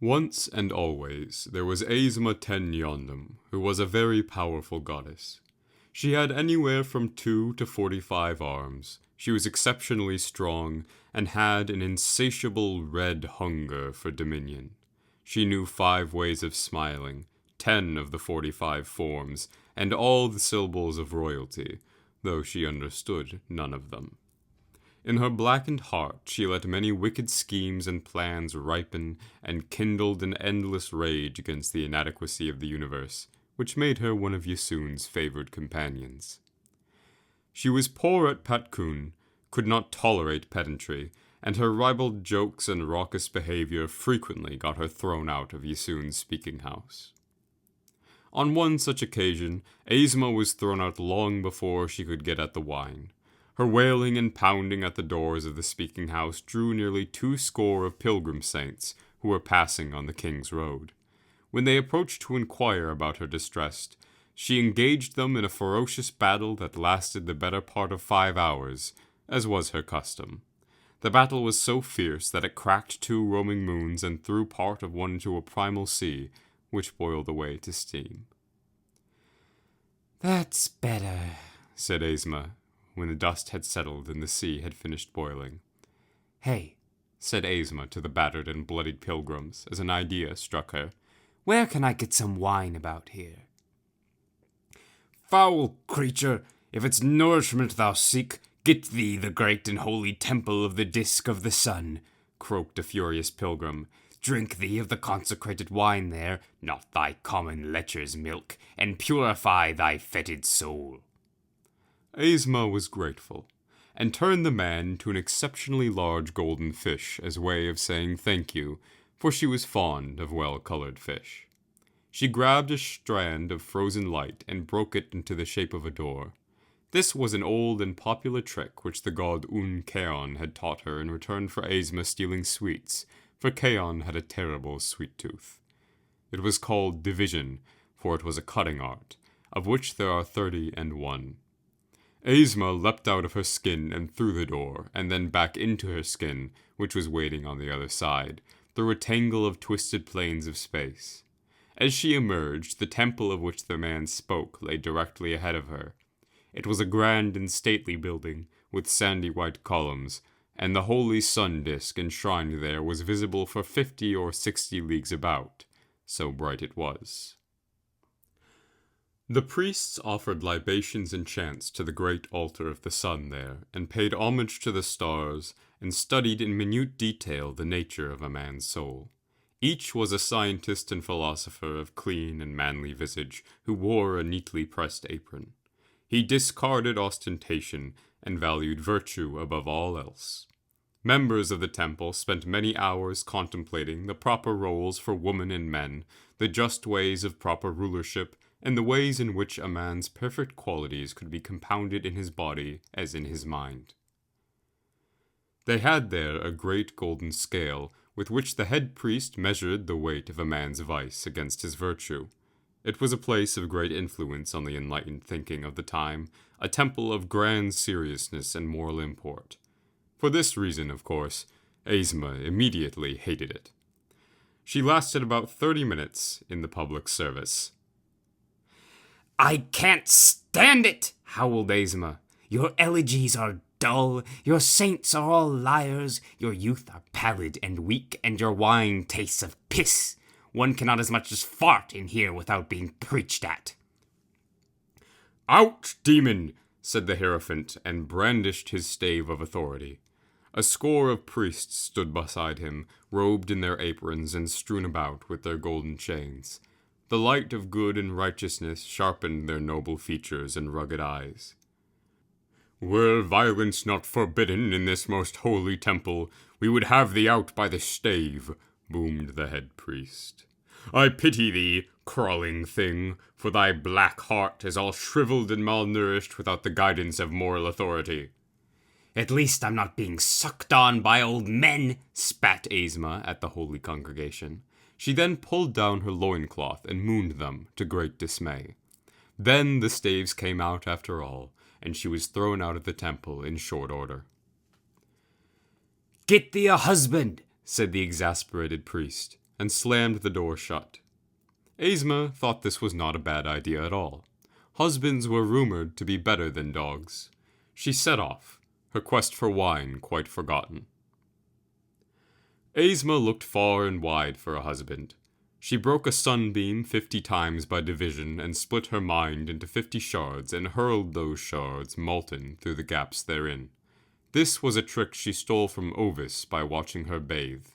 Once and always there was Aesma ten Yondam, who was a very powerful goddess. She had anywhere from 2 to 45 arms. She was exceptionally strong, and had an insatiable red hunger for dominion. She knew 5 ways of smiling, 10 of the 45 forms, and all the syllables of royalty, though she understood none of them. In her blackened heart she let many wicked schemes and plans ripen, and kindled an endless rage against the inadequacy of the universe, which made her one of Yasun's favored companions. She was poor at Patkun, could not tolerate pedantry, and her ribald jokes and raucous behavior frequently got her thrown out of Yasun's speaking house. On one such occasion, Aesma was thrown out long before she could get at the wine. Her wailing and pounding at the doors of the speaking house drew nearly 20 of pilgrim saints who were passing on the king's road. When they approached to inquire about her distress, she engaged them in a ferocious battle that lasted the better part of 5 hours, as was her custom. The battle was so fierce that it cracked 2 roaming moons and threw part of one into a primal sea, which boiled away to steam. "That's better," said Aesma, when the dust had settled and the sea had finished boiling. "Hey," said Aesma to the battered and bloodied pilgrims, as an idea struck her. "where can I get some wine about here?" "Foul creature, if it's nourishment thou seek, get thee the great and holy temple of the disk of the sun," croaked a furious pilgrim. "Drink thee of the consecrated wine there, not thy common lecher's milk, and purify thy fetid soul." Aesma was grateful, and turned the man into an exceptionally large golden fish as way of saying thank you, for she was fond of well-colored fish. She grabbed a strand of frozen light and broke it into the shape of a door. This was an old and popular trick which the god Kaon had taught her in return for Aesma stealing sweets, for Kaon had a terrible sweet tooth. It was called division, for it was a cutting art, of which there are 31. Aesma leapt out of her skin and through the door, and then back into her skin, which was waiting on the other side, through a tangle of twisted planes of space. As she emerged, the temple of which the man spoke lay directly ahead of her. It was a grand and stately building, with sandy white columns, and the holy sun disk enshrined there was visible for 50 or 60 leagues about, so bright it was. The priests offered libations and chants to the great altar of the sun there, and paid homage to the stars, and studied in minute detail the nature of a man's soul. Each was a scientist and philosopher of clean and manly visage, who wore a neatly pressed apron. He discarded ostentation, and valued virtue above all else. Members of the temple spent many hours contemplating the proper roles for women and men, the just ways of proper rulership, and the ways in which a man's perfect qualities could be compounded in his body as in his mind. They had there a great golden scale, with which the head priest measured the weight of a man's vice against his virtue. It was a place of great influence on the enlightened thinking of the time, a temple of grand seriousness and moral import. For this reason, of course, Aesma immediately hated it. She lasted about 30 minutes in the public service. "I can't stand it," howled Aesma. "Your elegies are dull, your saints are all liars, your youth are pallid and weak, and your wine tastes of piss. One cannot as much as fart in here without being preached at." "Out, demon!" said the Hierophant, and brandished his stave of authority. A score of priests stood beside him, robed in their aprons and strewn about with their golden chains. The light of good and righteousness sharpened their noble features and rugged eyes. "Were violence not forbidden in this most holy temple, we would have thee out by the stave," boomed the head priest. "I pity thee, crawling thing, for thy black heart is all shriveled and malnourished without the guidance of moral authority." "At least I'm not being sucked on by old men," spat Aesma at the holy congregation. She then pulled down her loincloth and mooned them, to great dismay. Then the staves came out after all, and she was thrown out of the temple in short order. "Get thee a husband," said the exasperated priest, and slammed the door shut. Aesma thought this was not a bad idea at all. Husbands were rumored to be better than dogs. She set off, her quest for wine quite forgotten. Aesma looked far and wide for a husband. She broke a sunbeam 50 times by division and split her mind into 50 shards and hurled those shards molten through the gaps therein. This was a trick she stole from Ovis by watching her bathe.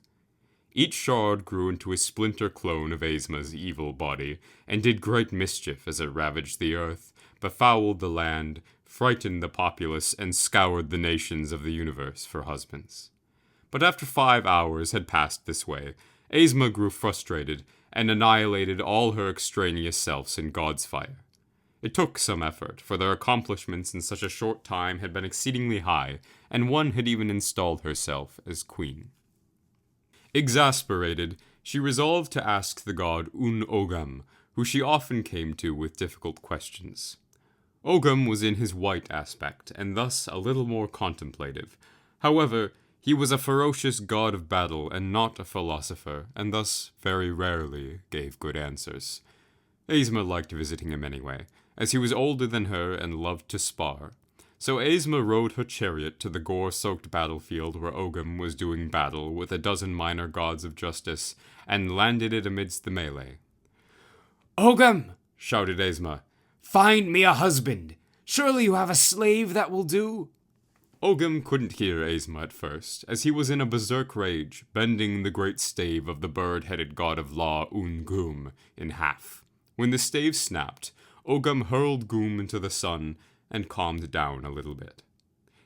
Each shard grew into a splinter clone of Aesma's evil body, and did great mischief as it ravaged the earth, befouled the land, frightened the populace, and scoured the nations of the universe for husbands. But after 5 hours had passed this way, Aesma grew frustrated, and annihilated all her extraneous selves in God's fire. It took some effort, for their accomplishments in such a short time had been exceedingly high, and one had even installed herself as queen. Exasperated, she resolved to ask the god Ogam, who she often came to with difficult questions. Ogam was in his white aspect, and thus a little more contemplative. However, he was a ferocious god of battle and not a philosopher, and thus very rarely gave good answers. Aesma liked visiting him anyway, as he was older than her and loved to spar. So Aesma rode her chariot to the gore-soaked battlefield where Ogam was doing battle with a dozen minor gods of justice, and landed it amidst the melee. Ogam, shouted Aesma. find me a husband. Surely you have a slave that will do? Ogam couldn't hear Aesma at first, as he was in a berserk rage, bending the great stave of the bird-headed god of law Goom in half. When the stave snapped, Ogam hurled Goom into the sun and calmed down a little bit.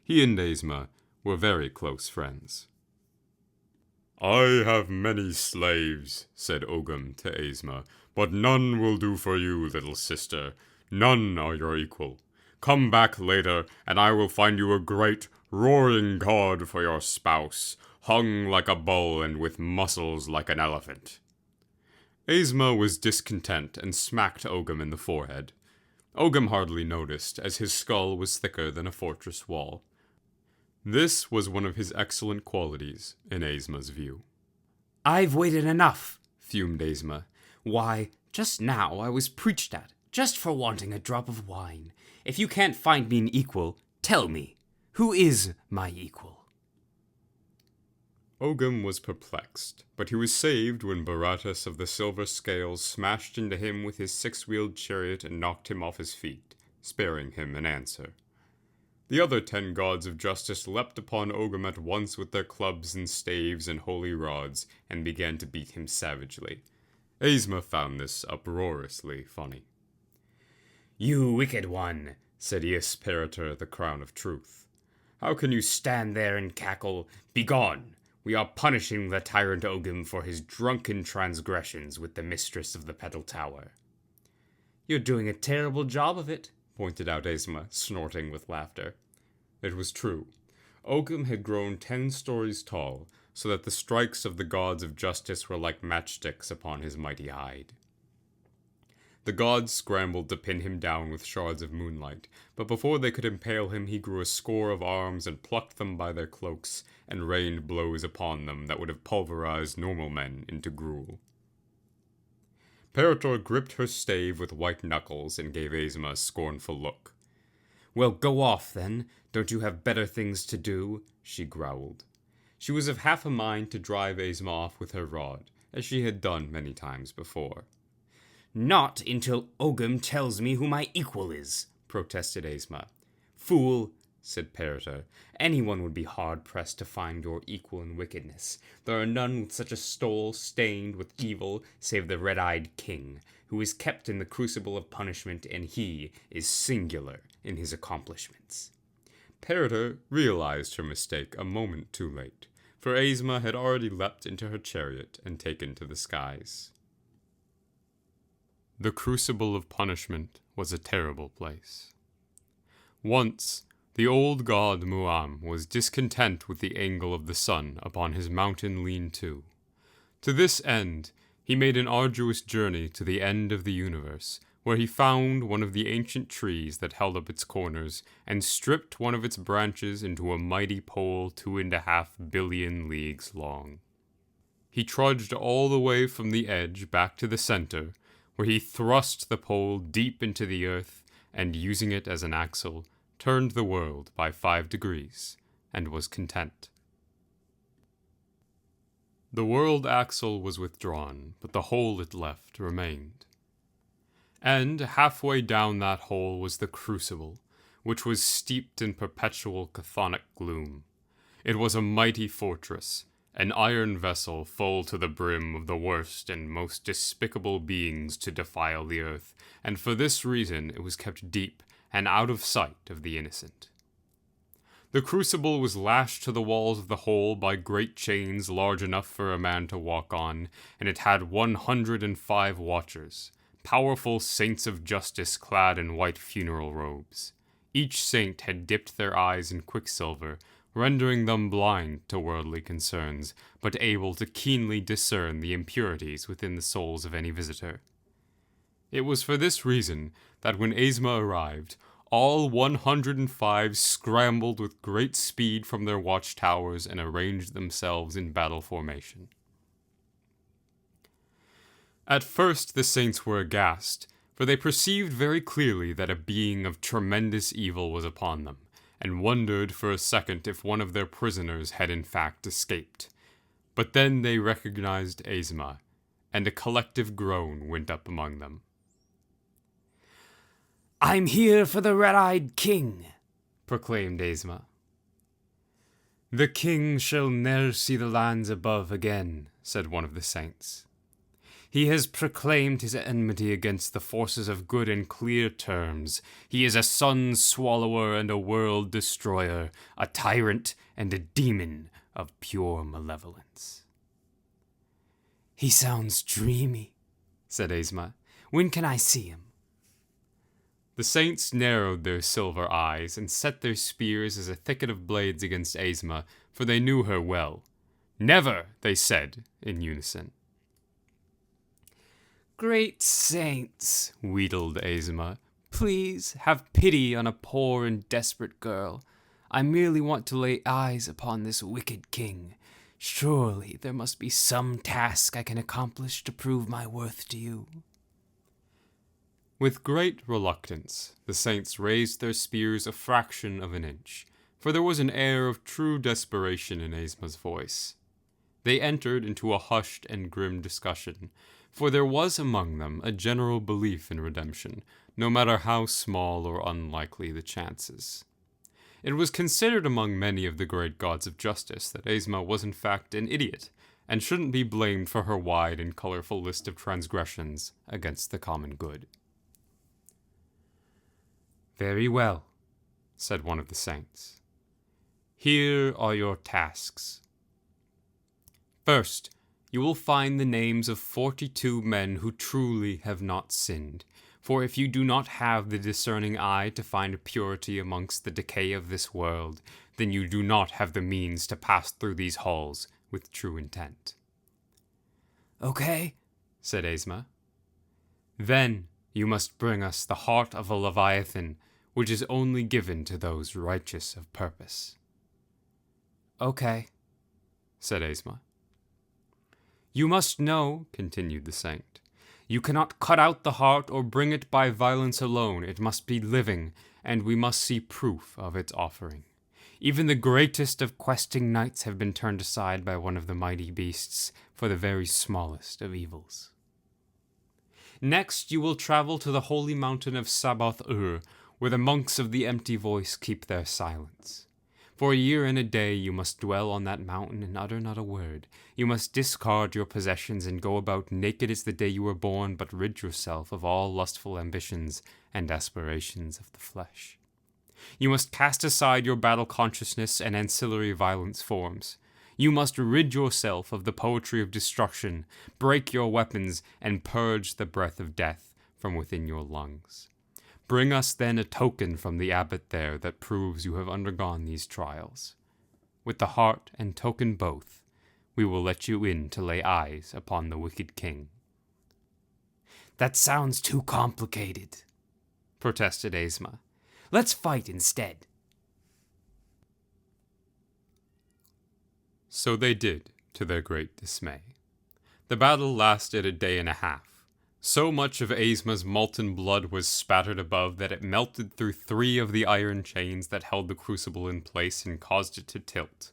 He and Aesma were very close friends. I have many slaves, said Ogam to Aesma, but none will do for you, little sister. None are your equal. Come back later, and I will find you a great, roaring god for your spouse, hung like a bull and with muscles like an elephant. Aesma was discontent and smacked Ogam in the forehead. Ogam hardly noticed, as his skull was thicker than a fortress wall. This was one of his excellent qualities, in Aesma's view. I've waited enough, fumed Aesma. Why, just now I was preached at, just for wanting a drop of wine. If you can't find me an equal, tell me, who is my equal? Ogam was perplexed, but he was saved when Baratus of the Silver Scales smashed into him with his 6-wheeled chariot and knocked him off his feet, sparing him an answer. The other 10 gods of justice leapt upon Ogam at once with their clubs and staves and holy rods, and began to beat him savagely. Aesma found this uproariously funny. You wicked one, said Isperator, the crown of truth. How can you stand there and cackle? Begone! We are punishing the tyrant Ogam for his drunken transgressions with the mistress of the Petal Tower. You're doing a terrible job of it, pointed out Aesma, snorting with laughter. It was true. Ogam had grown 10 stories tall, so that the strikes of the gods of justice were like matchsticks upon his mighty hide. The gods scrambled to pin him down with shards of moonlight, but before they could impale him he grew a score of arms and plucked them by their cloaks, and rained blows upon them that would have pulverized normal men into gruel. Parator gripped her stave with white knuckles and gave Aesma a scornful look. Well, go off, then. Don't you have better things to do? She growled. She was of half a mind to drive Aesma off with her rod, as she had done many times before. Not until Ogam tells me who my equal is, protested Aesma. Fool, said Parator. Anyone would be hard-pressed to find your equal in wickedness. There are none with such a soul stained with evil, save the red-eyed king, who is kept in the crucible of punishment, and he is singular in his accomplishments. Parator realized her mistake a moment too late, for Aesma had already leapt into her chariot and taken to the skies. The crucible of punishment was a terrible place. Once, the old god Muam was discontent with the angle of the sun upon his mountain lean-to. To this end, he made an arduous journey to the end of the universe, where he found one of the ancient trees that held up its corners, and stripped one of its branches into a mighty pole 2.5 billion leagues long. He trudged all the way from the edge back to the center, where he thrust the pole deep into the earth and, using it as an axle, turned the world by 5 degrees, and was content. The world axle was withdrawn, but the hole it left remained. And halfway down that hole was the crucible, which was steeped in perpetual chthonic gloom. It was a mighty fortress, an iron vessel full to the brim of the worst and most despicable beings to defile the earth, and for this reason it was kept deep and out of sight of the innocent. The crucible was lashed to the walls of the hole by great chains large enough for a man to walk on, and it had 105 watchers, powerful saints of justice clad in white funeral robes. Each saint had dipped their eyes in quicksilver, rendering them blind to worldly concerns, but able to keenly discern the impurities within the souls of any visitor. It was for this reason that when Aesma arrived, all 105 scrambled with great speed from their watchtowers and arranged themselves in battle formation. At first the saints were aghast, for they perceived very clearly that a being of tremendous evil was upon them, and wondered for a second if one of their prisoners had in fact escaped. But then they recognized Aesma, and a collective groan went up among them. "I'm here for the red-eyed king," proclaimed Aesma. "The king shall ne'er see the lands above again," said one of the saints. "He has proclaimed his enmity against the forces of good in clear terms. He is a sun-swallower and a world-destroyer, a tyrant and a demon of pure malevolence." "He sounds dreamy," said Aesma. "When can I see him?" The saints narrowed their silver eyes and set their spears as a thicket of blades against Aesma, for they knew her well. "Never," they said in unison. "Great saints," wheedled Aesma, "please have pity on a poor and desperate girl. I merely want to lay eyes upon this wicked king. Surely there must be some task I can accomplish to prove my worth to you." With great reluctance, the saints raised their spears a fraction of an inch, for there was an air of true desperation in Aesma's voice. They entered into a hushed and grim discussion, for there was among them a general belief in redemption, no matter how small or unlikely the chances. It was considered among many of the great gods of justice that Aesma was in fact an idiot, and shouldn't be blamed for her wide and colorful list of transgressions against the common good. "Very well," said one of the saints. "Here are your tasks. First, you will find the names of 42 men who truly have not sinned, for if you do not have the discerning eye to find purity amongst the decay of this world, then you do not have the means to pass through these halls with true intent." "Okay," said Aesma. "Then you must bring us the heart of a Leviathan, which is only given to those righteous of purpose." "Okay," said Aesma. "You must know," continued the saint, "you cannot cut out the heart or bring it by violence alone. It must be living, and we must see proof of its offering. Even the greatest of questing knights have been turned aside by one of the mighty beasts for the very smallest of evils. Next, you will travel to the holy mountain of Sabaoth-ur, where the monks of the empty voice keep their silence. For a year and a day you must dwell on that mountain and utter not a word. You must discard your possessions and go about naked as the day you were born, but rid yourself of all lustful ambitions and aspirations of the flesh. You must cast aside your battle consciousness and ancillary violence forms. You must rid yourself of the poetry of destruction, break your weapons, and purge the breath of death from within your lungs. Bring us then a token from the abbot there that proves you have undergone these trials. With the heart and token both, we will let you in to lay eyes upon the wicked king." "That sounds too complicated," protested Aesma. "Let's fight instead." So they did, to their great dismay. The battle lasted a day and a half. So much of Aesma's molten blood was spattered above that it melted through 3 of the iron chains that held the crucible in place and caused it to tilt.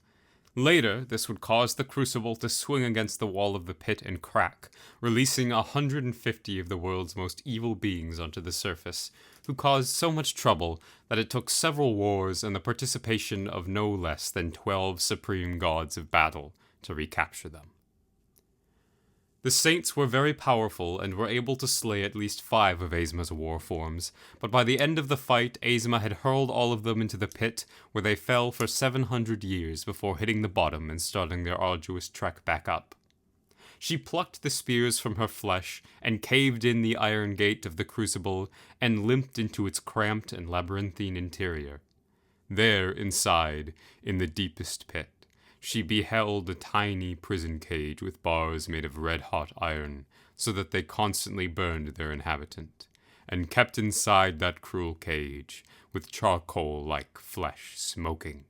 Later, this would cause the crucible to swing against the wall of the pit and crack, releasing 150 of the world's most evil beings onto the surface, who caused so much trouble that it took several wars and the participation of no less than 12 supreme gods of battle to recapture them. The saints were very powerful and were able to slay at least 5 of Aesma's war forms, but by the end of the fight, Aesma had hurled all of them into the pit, where they fell for 700 years before hitting the bottom and starting their arduous trek back up. She plucked the spears from her flesh and caved in the iron gate of the crucible and limped into its cramped and labyrinthine interior. There, inside, in the deepest pit, she beheld a tiny prison cage with bars made of red-hot iron, so that they constantly burned their inhabitant, and kept inside that cruel cage, with charcoal-like flesh smoking,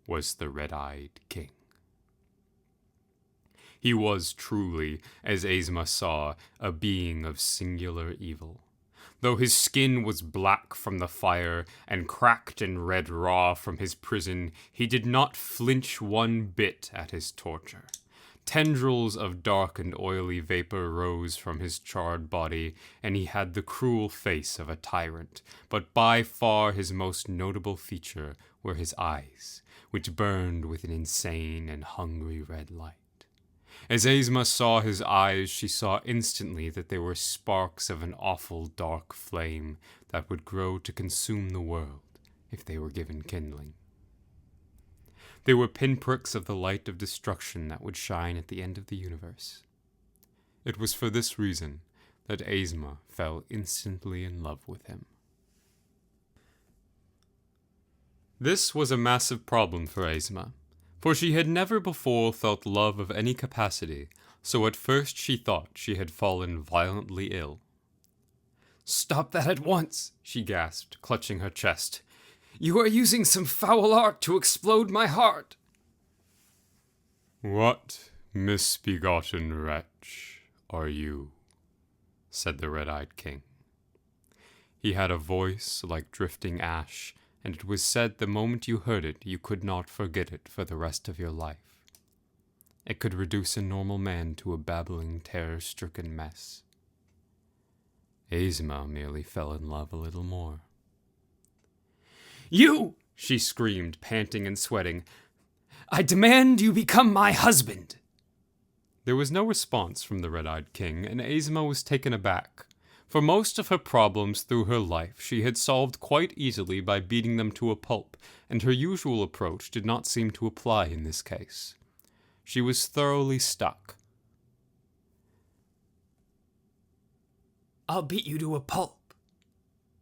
was the red-eyed king. He was truly, as Aesma saw, a being of singular evil. Though his skin was black from the fire and cracked and red raw from his prison, he did not flinch one bit at his torture. Tendrils of dark and oily vapor rose from his charred body, and he had the cruel face of a tyrant, but by far his most notable feature were his eyes, which burned with an insane and hungry red light. As Aesma saw his eyes, she saw instantly that they were sparks of an awful dark flame that would grow to consume the world if they were given kindling. They were pinpricks of the light of destruction that would shine at the end of the universe. It was for this reason that Aesma fell instantly in love with him. This was a massive problem for Aesma, for she had never before felt love of any capacity, so at first she thought she had fallen violently ill. "Stop that at once," she gasped, clutching her chest. "You are using some foul art to explode my heart." "What misbegotten wretch are you?" said the red-eyed king. He had a voice like drifting ash, and it was said the moment you heard it, you could not forget it for the rest of your life. It could reduce a normal man to a babbling, terror-stricken mess. Aesma merely fell in love a little more. "You!" she screamed, panting and sweating. "I demand you become my husband!" There was no response from the red-eyed king, and Aesma was taken aback. For most of her problems through her life she had solved quite easily by beating them to a pulp, and her usual approach did not seem to apply in this case. She was thoroughly stuck. "I'll beat you to a pulp,"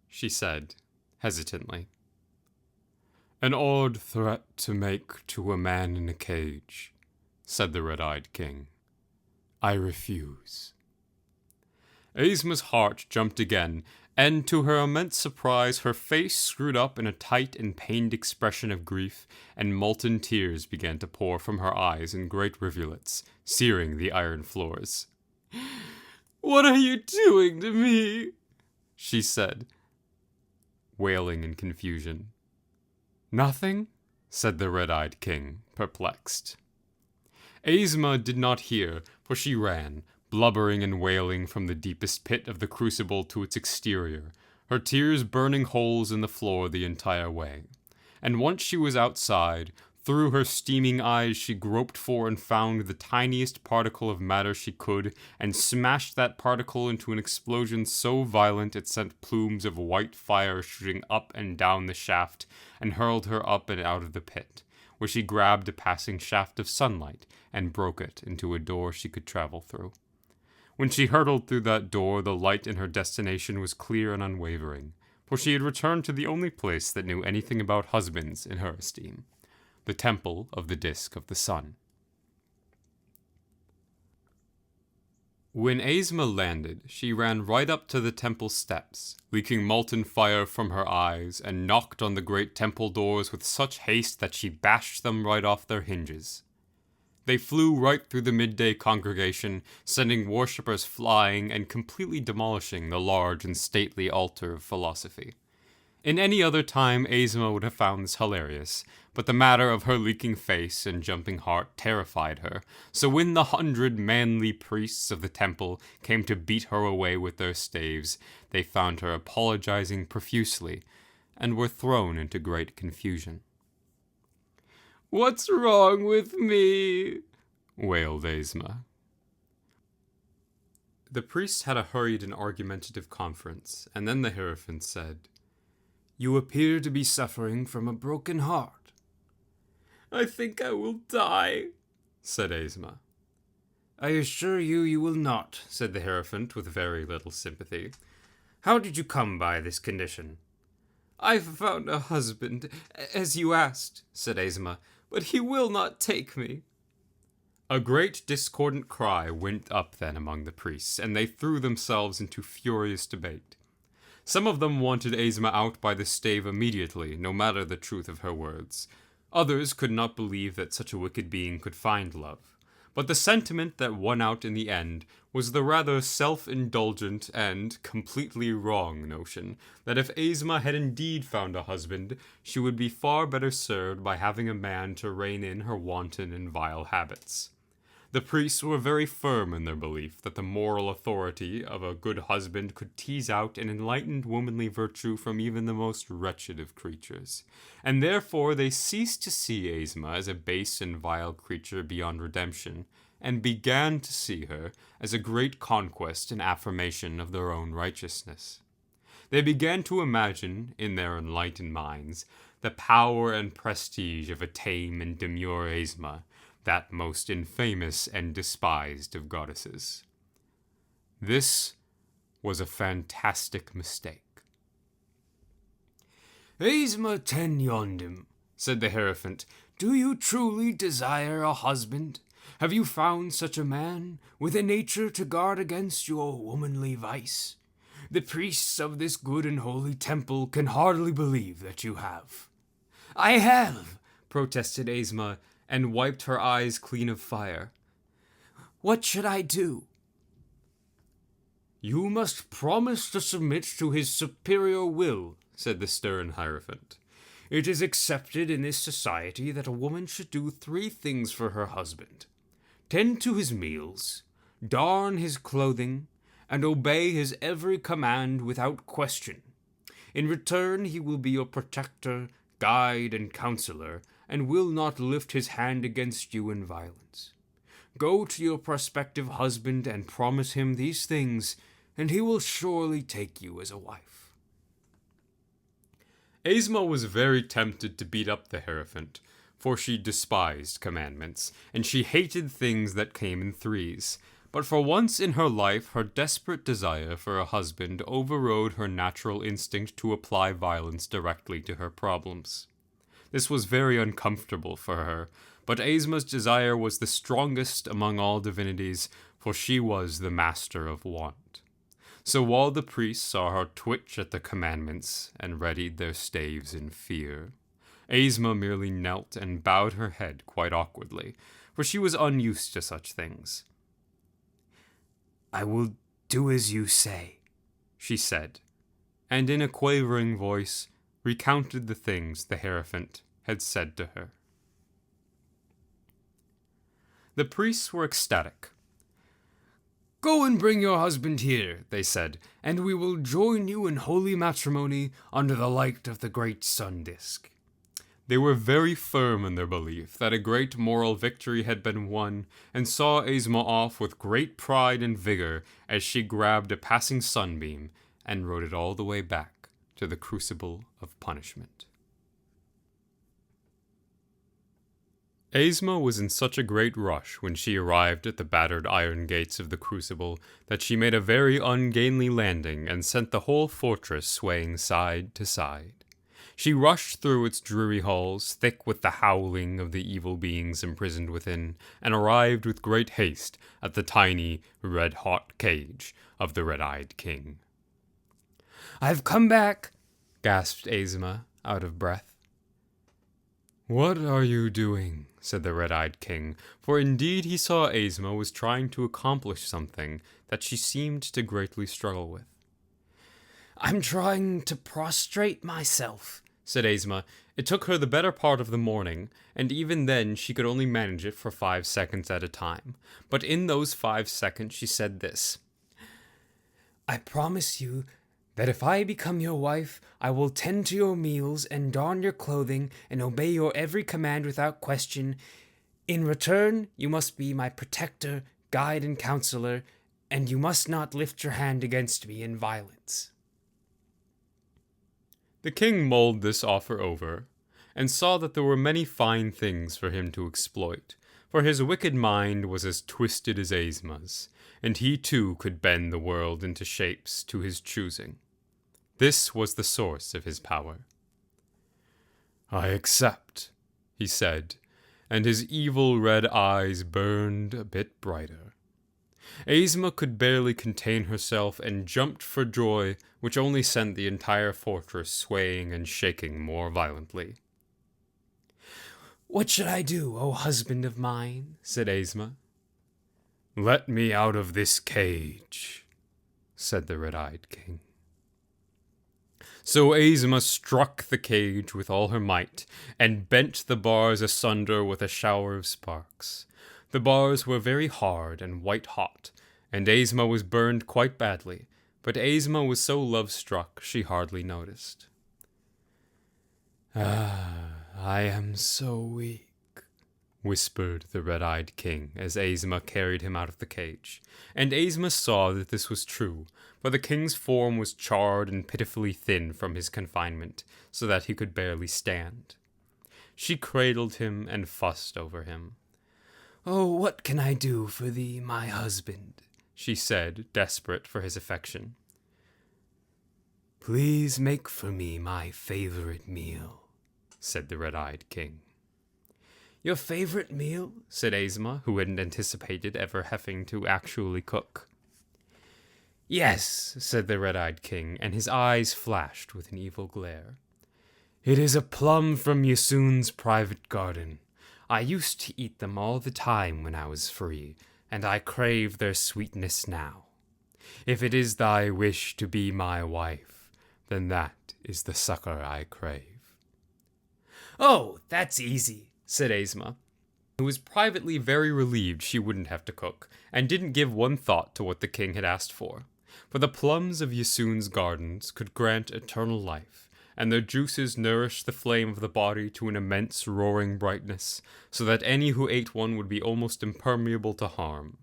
she said, hesitantly. "An odd threat to make to a man in a cage," said the red-eyed king. "I refuse." Aesma's heart jumped again, and to her immense surprise, her face screwed up in a tight and pained expression of grief, and molten tears began to pour from her eyes in great rivulets, searing the iron floors. "What are you doing to me?" she said, wailing in confusion. "Nothing," said the red-eyed king, perplexed. Aesma did not hear, for she ran, blubbering and wailing from the deepest pit of the crucible to its exterior, her tears burning holes in the floor the entire way. And once she was outside, through her steaming eyes she groped for and found the tiniest particle of matter she could, and smashed that particle into an explosion so violent it sent plumes of white fire shooting up and down the shaft, and hurled her up and out of the pit, where she grabbed a passing shaft of sunlight and broke it into a door she could travel through. When she hurtled through that door, the light in her destination was clear and unwavering, for she had returned to the only place that knew anything about husbands in her esteem, the temple of the disk of the sun. When Aesma landed, she ran right up to the temple steps, leaking molten fire from her eyes, and knocked on the great temple doors with such haste that she bashed them right off their hinges. They flew right through the midday congregation, sending worshippers flying and completely demolishing the large and stately altar of philosophy. In any other time, Aesma would have found this hilarious, but the matter of her leaking face and jumping heart terrified her, so when the 100 manly priests of the temple came to beat her away with their staves, they found her apologizing profusely, and were thrown into great confusion. "What's wrong with me?" wailed Aesma. The priests had a hurried and argumentative conference, and then the Hierophant said, "You appear to be suffering from a broken heart." "I think I will die," said Aesma. "I assure you you will not," said the Hierophant with very little sympathy. "How did you come by this condition?" "I've found a husband, as you asked," said Aesma, "but he will not take me." A great discordant cry went up then among the priests, and they threw themselves into furious debate. Some of them wanted Aesma out by the stave immediately, no matter the truth of her words. Others could not believe that such a wicked being could find love. But the sentiment that won out in the end was the rather self-indulgent and completely wrong notion that if Aesma had indeed found a husband, she would be far better served by having a man to rein in her wanton and vile habits. The priests were very firm in their belief that the moral authority of a good husband could tease out an enlightened womanly virtue from even the most wretched of creatures, and therefore they ceased to see Aesma as a base and vile creature beyond redemption, and began to see her as a great conquest and affirmation of their own righteousness. They began to imagine, in their enlightened minds, the power and prestige of a tame and demure Aesma, that most infamous and despised of goddesses. This was a fantastic mistake. "Aesma ten Yondim," said the Hierophant, "do you truly desire a husband? Have you found such a man, with a nature to guard against your womanly vice? The priests of this good and holy temple can hardly believe that you have." "I have," protested Aesma, and wiped her eyes clean of fire. "What should I do?" "You must promise to submit to his superior will," said the stern Hierophant. "It is accepted in this society that a woman should do 3 things for her husband: tend to his meals, darn his clothing, and obey his every command without question. In return, he will be your protector, guide, and counselor, and will not lift his hand against you in violence. Go to your prospective husband and promise him these things, and he will surely take you as a wife." Aesma was very tempted to beat up the Hierophant, for she despised commandments, and she hated things that came in threes. But for once in her life, her desperate desire for a husband overrode her natural instinct to apply violence directly to her problems. This was very uncomfortable for her, but Aesma's desire was the strongest among all divinities, for she was the master of want. So while the priests saw her twitch at the commandments and readied their staves in fear, Aesma merely knelt and bowed her head quite awkwardly, for she was unused to such things. "I will do as you say," she said, and in a quavering voice recounted the things the Hierophant had said to her. The priests were ecstatic. "Go and bring your husband here," they said, "and we will join you in holy matrimony under the light of the great sun disk." They were very firm in their belief that a great moral victory had been won, and saw Aesma off with great pride and vigor as she grabbed a passing sunbeam and rode it all the way back to the crucible of punishment. Aesma was in such a great rush when she arrived at the battered iron gates of the crucible that she made a very ungainly landing and sent the whole fortress swaying side to side. She rushed through its dreary halls, thick with the howling of the evil beings imprisoned within, and arrived with great haste at the tiny, red-hot cage of the red-eyed king. "I've come back," gasped Aesma, out of breath. "What are you doing?" said the red-eyed king, for indeed he saw Aesma was trying to accomplish something that she seemed to greatly struggle with. "I'm trying to prostrate myself," said Aesma. It took her the better part of the morning, and even then she could only manage it for 5 seconds at a time. But in those 5 seconds she said this: "I promise you that if I become your wife, I will tend to your meals and don your clothing and obey your every command without question. In return, you must be my protector, guide, and counselor, and you must not lift your hand against me in violence." The king mulled this offer over, and saw that there were many fine things for him to exploit, for his wicked mind was as twisted as Aesma's, and he too could bend the world into shapes to his choosing. This was the source of his power. "I accept," he said, and his evil red eyes burned a bit brighter. Aesma could barely contain herself and jumped for joy, which only sent the entire fortress swaying and shaking more violently. "What should I do, O husband of mine?" said Aesma. "Let me out of this cage," said the red-eyed king. So Aesma struck the cage with all her might, and bent the bars asunder with a shower of sparks. The bars were very hard and white-hot, and Aesma was burned quite badly, but Aesma was so love-struck she hardly noticed. "Ah, I am so weak," whispered the red-eyed king as Aesma carried him out of the cage, and Aesma saw that this was true, for the king's form was charred and pitifully thin from his confinement, so that he could barely stand. She cradled him and fussed over him. "Oh, what can I do for thee, my husband?" she said, desperate for his affection. "Please make for me my favorite meal," said the red-eyed king. "Your favorite meal?" said Aesma, who hadn't anticipated ever having to actually cook. "Yes," said the red-eyed king, and his eyes flashed with an evil glare. "It is a plum from Yasun's private garden. I used to eat them all the time when I was free, and I crave their sweetness now. If it is thy wish to be my wife, then that is the succor I crave." "Oh, that's easy," said Aesma, who was privately very relieved she wouldn't have to cook, and didn't give one thought to what the king had asked for the plums of Yasun's gardens could grant eternal life, and their juices nourished the flame of the body to an immense roaring brightness, so that any who ate one would be almost impermeable to harm.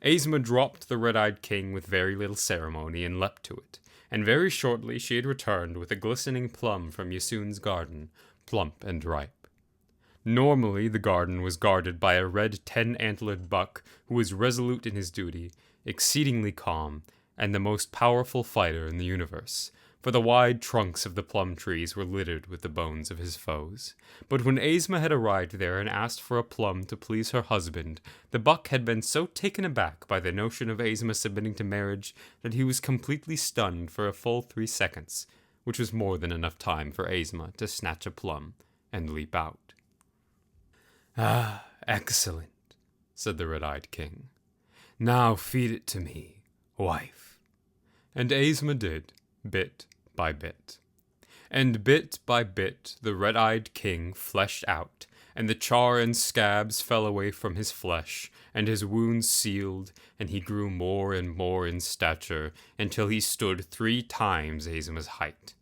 Aesma dropped the red-eyed king with very little ceremony and leapt to it, and very shortly she had returned with a glistening plum from Yasun's garden, plump and ripe. Normally the garden was guarded by a red 10-antlered buck who was resolute in his duty, exceedingly calm, and the most powerful fighter in the universe, for the wide trunks of the plum trees were littered with the bones of his foes. But when Aesma had arrived there and asked for a plum to please her husband, the buck had been so taken aback by the notion of Aesma submitting to marriage that he was completely stunned for a full 3 seconds, which was more than enough time for Aesma to snatch a plum and leap out. "Ah, excellent," said the red-eyed king. "Now feed it to me, wife." And Aesma did, bit by bit. And bit by bit the red-eyed king fleshed out, and the char and scabs fell away from his flesh, and his wounds sealed, and he grew more and more in stature, until he stood 3 times Aesma's height.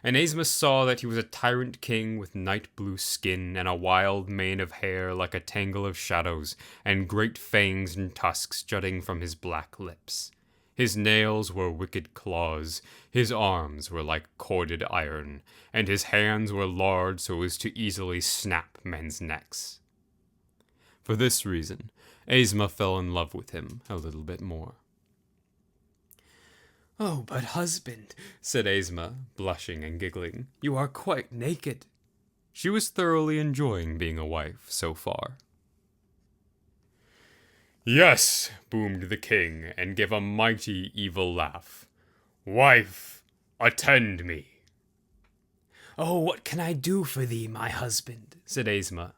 And Aesma saw that he was a tyrant king with night-blue skin, and a wild mane of hair like a tangle of shadows, and great fangs and tusks jutting from his black lips. His nails were wicked claws, his arms were like corded iron, and his hands were large so as to easily snap men's necks. For this reason, Aesma fell in love with him a little bit more. "Oh, but husband," said Aesma, blushing and giggling, "you are quite naked." She was thoroughly enjoying being a wife so far. "Yes," boomed the king, and gave a mighty evil laugh. "Wife, attend me." "Oh, what can I do for thee, my husband?" said Aesma.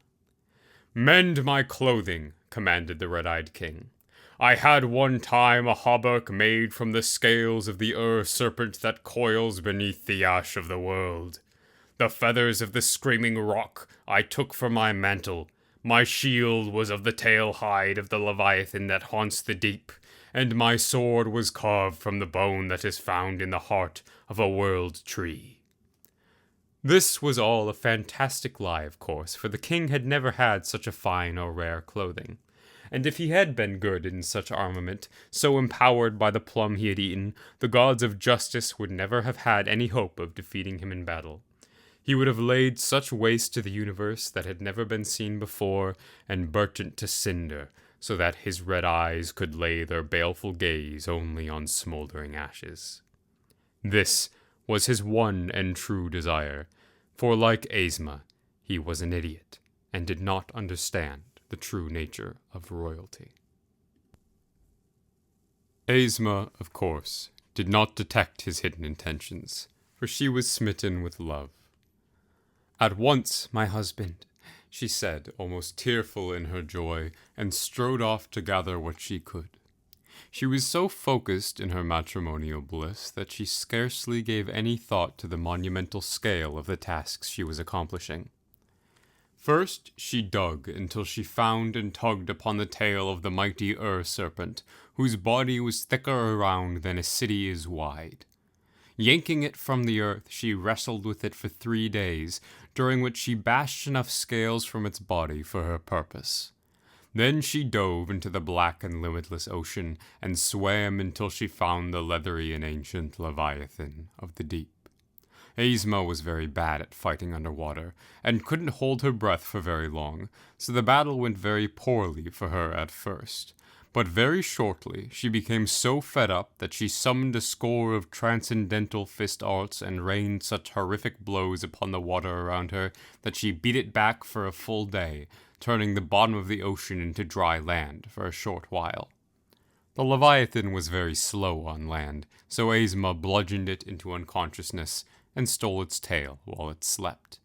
"Mend my clothing," commanded the red-eyed king. "I had one time a hauberk made from the scales of the serpent that coils beneath the ash of the world. The feathers of the screaming rock I took for my mantle. My shield was of the tail hide of the leviathan that haunts the deep, and my sword was carved from the bone that is found in the heart of a world tree." This was all a fantastic lie, of course, for the king had never had such a fine or rare clothing. And if he had been good in such armament, so empowered by the plum he had eaten, the gods of justice would never have had any hope of defeating him in battle. He would have laid such waste to the universe that had never been seen before, and burnt it to cinder, so that his red eyes could lay their baleful gaze only on smoldering ashes. This was his one and true desire, for like Aesma, he was an idiot, and did not understand the true nature of royalty. Aesma, of course, did not detect his hidden intentions, for she was smitten with love. "At once, my husband," she said, almost tearful in her joy, and strode off to gather what she could. She was so focused in her matrimonial bliss that she scarcely gave any thought to the monumental scale of the tasks she was accomplishing. First, she dug until she found and tugged upon the tail of the mighty serpent, whose body was thicker around than a city is wide. Yanking it from the earth, she wrestled with it for 3 days, during which she bashed enough scales from its body for her purpose. Then she dove into the black and limitless ocean, and swam until she found the leathery and ancient leviathan of the deep. Aesma was very bad at fighting underwater, and couldn't hold her breath for very long, so the battle went very poorly for her at first. But very shortly she became so fed up that she summoned a score of transcendental fist arts and rained such horrific blows upon the water around her that she beat it back for a full day, turning the bottom of the ocean into dry land for a short while. The Leviathan was very slow on land, so Aesma bludgeoned it into unconsciousness and stole its tail while it slept.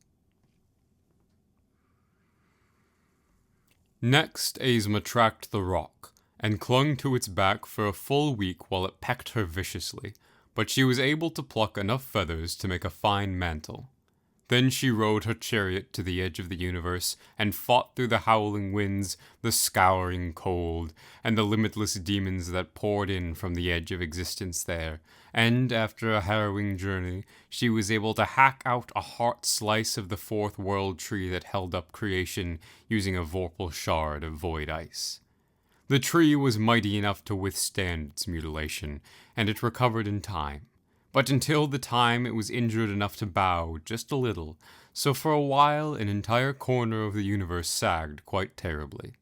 Next, Aesma tracked the rock, and clung to its back for a full week while it pecked her viciously, but she was able to pluck enough feathers to make a fine mantle. Then she rode her chariot to the edge of the universe, and fought through the howling winds, the scouring cold, and the limitless demons that poured in from the edge of existence there, and, after a harrowing journey, she was able to hack out a heart slice of the fourth world tree that held up creation, using a vorpal shard of void ice. The tree was mighty enough to withstand its mutilation, and it recovered in time. But until the time it was injured enough to bow just a little, so for a while an entire corner of the universe sagged quite terribly.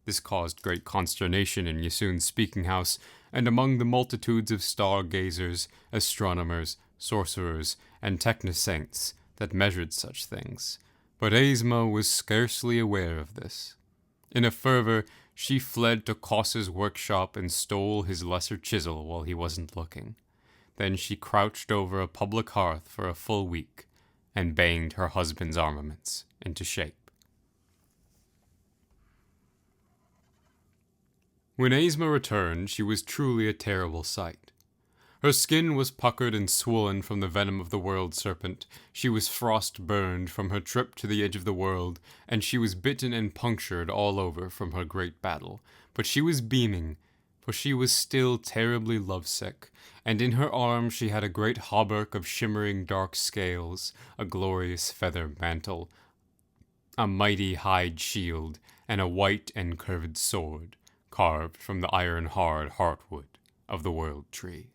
This caused great consternation in Yasun's speaking house, and among the multitudes of stargazers, astronomers, sorcerers, and technosaints that measured such things. But Aesma was scarcely aware of this. In a fervor, she fled to Koss's workshop and stole his lesser chisel while he wasn't looking. Then she crouched over a public hearth for a full week, and banged her husband's armaments into shape. When Aesma returned, she was truly a terrible sight. Her skin was puckered and swollen from the venom of the world serpent, she was frost-burned from her trip to the edge of the world, and she was bitten and punctured all over from her great battle. But she was beaming, for she was still terribly lovesick, and in her arms she had a great hauberk of shimmering dark scales, a glorious feather mantle, a mighty hide shield, and a white and curved sword, carved from the iron-hard heartwood of the world tree.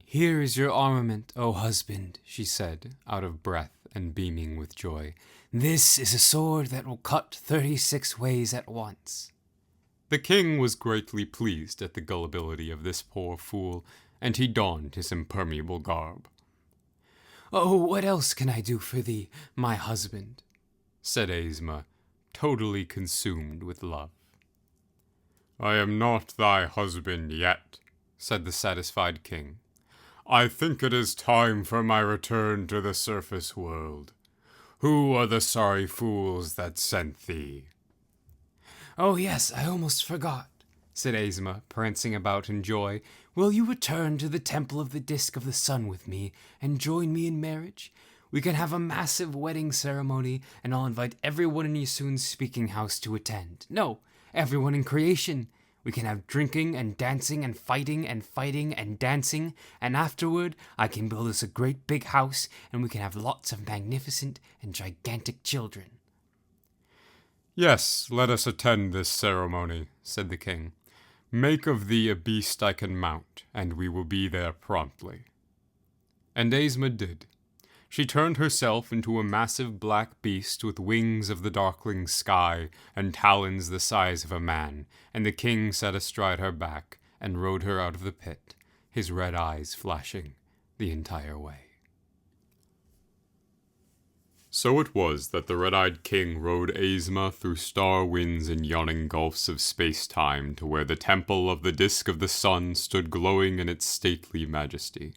"Here is your armament, O husband," she said, out of breath and beaming with joy. "This is a sword that will cut 36 ways at once." The king was greatly pleased at the gullibility of this poor fool, and he donned his impermeable garb. "Oh, what else can I do for thee, my husband?" said Aesma, totally consumed with love. "I am not thy husband yet," said the satisfied king. "I think it is time for my return to the surface world. Who are the sorry fools that sent thee? Oh yes, I almost forgot, said Aesma, prancing about in joy. Will you return to the Temple of the Disk of the Sun with me and join me in marriage? We can have a massive wedding ceremony, and I'll invite everyone in Yasun's speaking house to attend. No, everyone in creation. We can have drinking and dancing and fighting and dancing, and afterward I can build us a great big house, and we can have lots of magnificent and gigantic children. Yes, let us attend this ceremony, said the king. Make of thee a beast I can mount, and we will be there promptly. And Aesma did. She turned herself into a massive black beast with wings of the darkling sky and talons the size of a man, and the king sat astride her back and rode her out of the pit, his red eyes flashing the entire way. So it was that the red-eyed king rode Aesma through star winds and yawning gulfs of space-time to where the temple of the disk of the sun stood glowing in its stately majesty.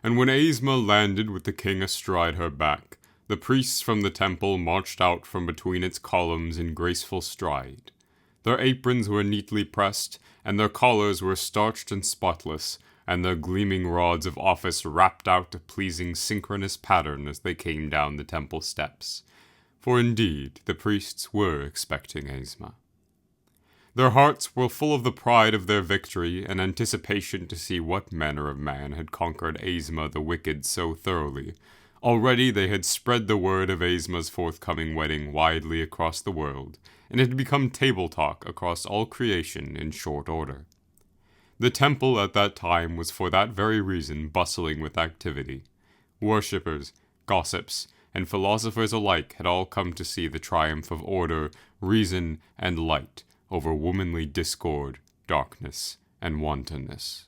And when Aesma landed with the king astride her back, the priests from the temple marched out from between its columns in graceful stride. Their aprons were neatly pressed, and their collars were starched and spotless, and their gleaming rods of office rapped out a pleasing synchronous pattern as they came down the temple steps. For indeed, the priests were expecting Aesma. Their hearts were full of the pride of their victory and anticipation to see what manner of man had conquered Aesma the wicked so thoroughly. Already they had spread the word of Aesma's forthcoming wedding widely across the world, and it had become table talk across all creation in short order. The temple at that time was for that very reason bustling with activity. Worshippers, gossips, and philosophers alike had all come to see the triumph of order, reason, and light over womanly discord, darkness, and wantonness.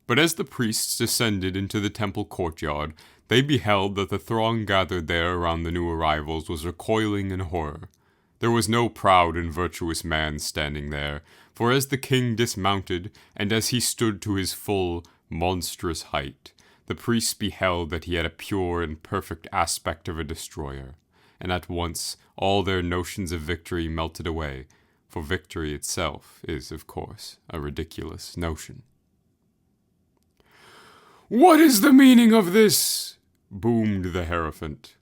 But as the priests descended into the temple courtyard, they beheld that the throng gathered there around the new arrivals was recoiling in horror. There was no proud and virtuous man standing there, for as the king dismounted, and as he stood to his full, monstrous height, the priests beheld that he had a pure and perfect aspect of a destroyer, and at once all their notions of victory melted away, for victory itself is, of course, a ridiculous notion. "What is the meaning of this?" boomed the Hierophant.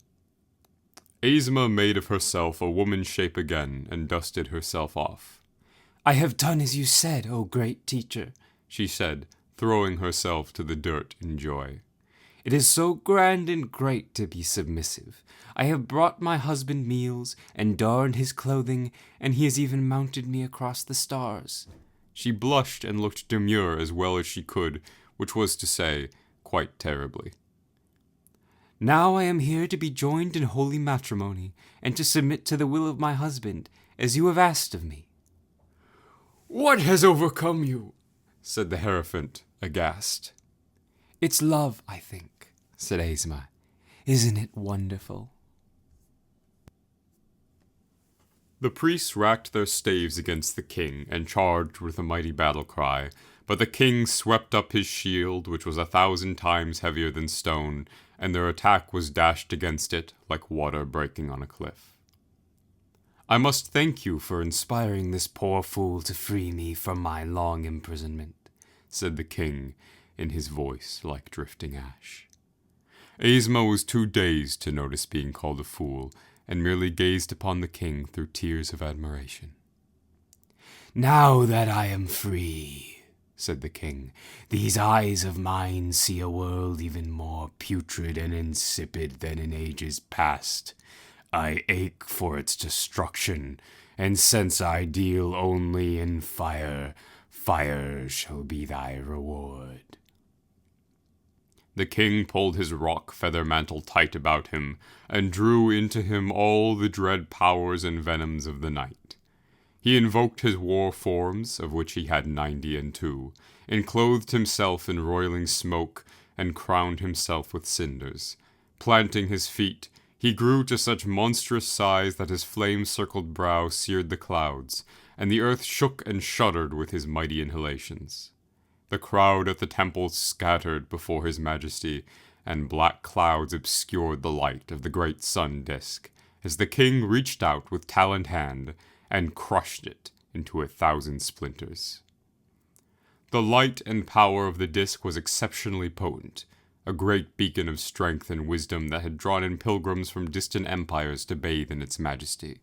Aesma made of herself a woman's shape again and dusted herself off. I have done as you said, O great teacher, she said, throwing herself to the dirt in joy. It is so grand and great to be submissive. I have brought my husband meals and darned his clothing, and he has even mounted me across the stars. She blushed and looked demure as well as she could, which was to say, quite terribly. Now I am here to be joined in holy matrimony, and to submit to the will of my husband, as you have asked of me. What has overcome you? Said the Hierophant, aghast. It's love, I think, said Aesma. Isn't it wonderful? The priests racked their staves against the king and charged with a mighty battle cry, but the king swept up his shield, which was 1,000 times heavier than stone, and their attack was dashed against it like water breaking on a cliff. I must thank you for inspiring this poor fool to free me from my long imprisonment, said the king, in his voice like drifting ash. Aesma was too dazed to notice being called a fool, and merely gazed upon the king through tears of admiration. Now that I am free, said the king, these eyes of mine see a world even more putrid and insipid than in ages past. I ache for its destruction, and since I deal only in fire, fire shall be thy reward. The king pulled his rock feather mantle tight about him, and drew into him all the dread powers and venoms of the night. He invoked his war forms, of which he had 92, and clothed himself in roiling smoke, and crowned himself with cinders. Planting his feet, he grew to such monstrous size that his flame-circled brow seared the clouds, and the earth shook and shuddered with his mighty inhalations. The crowd at the temple scattered before his majesty, and black clouds obscured the light of the great sun disk, as the king reached out with taloned hand and crushed it into 1,000 splinters. The light and power of the disk was exceptionally potent, a great beacon of strength and wisdom that had drawn in pilgrims from distant empires to bathe in its majesty.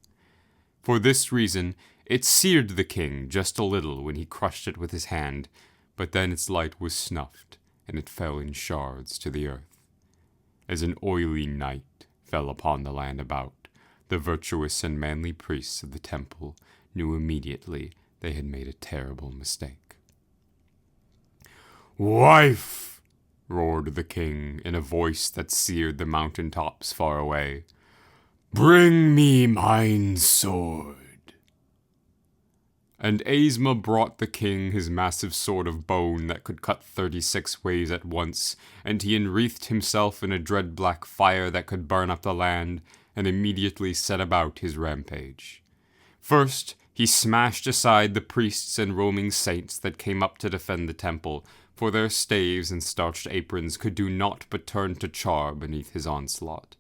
For this reason, it seared the king just a little when he crushed it with his hand, but then its light was snuffed, and it fell in shards to the earth. As an oily night fell upon the land about, the virtuous and manly priests of the temple knew immediately they had made a terrible mistake. "Wife!" roared the king in a voice that seared the mountain tops far away. "Bring me mine sword." And Aesma brought the king his massive sword of bone that could cut 36 ways at once, and he enwreathed himself in a dread black fire that could burn up the land, and immediately set about his rampage. First, he smashed aside the priests and roaming saints that came up to defend the temple, for their staves and starched aprons could do naught but turn to char beneath his onslaught.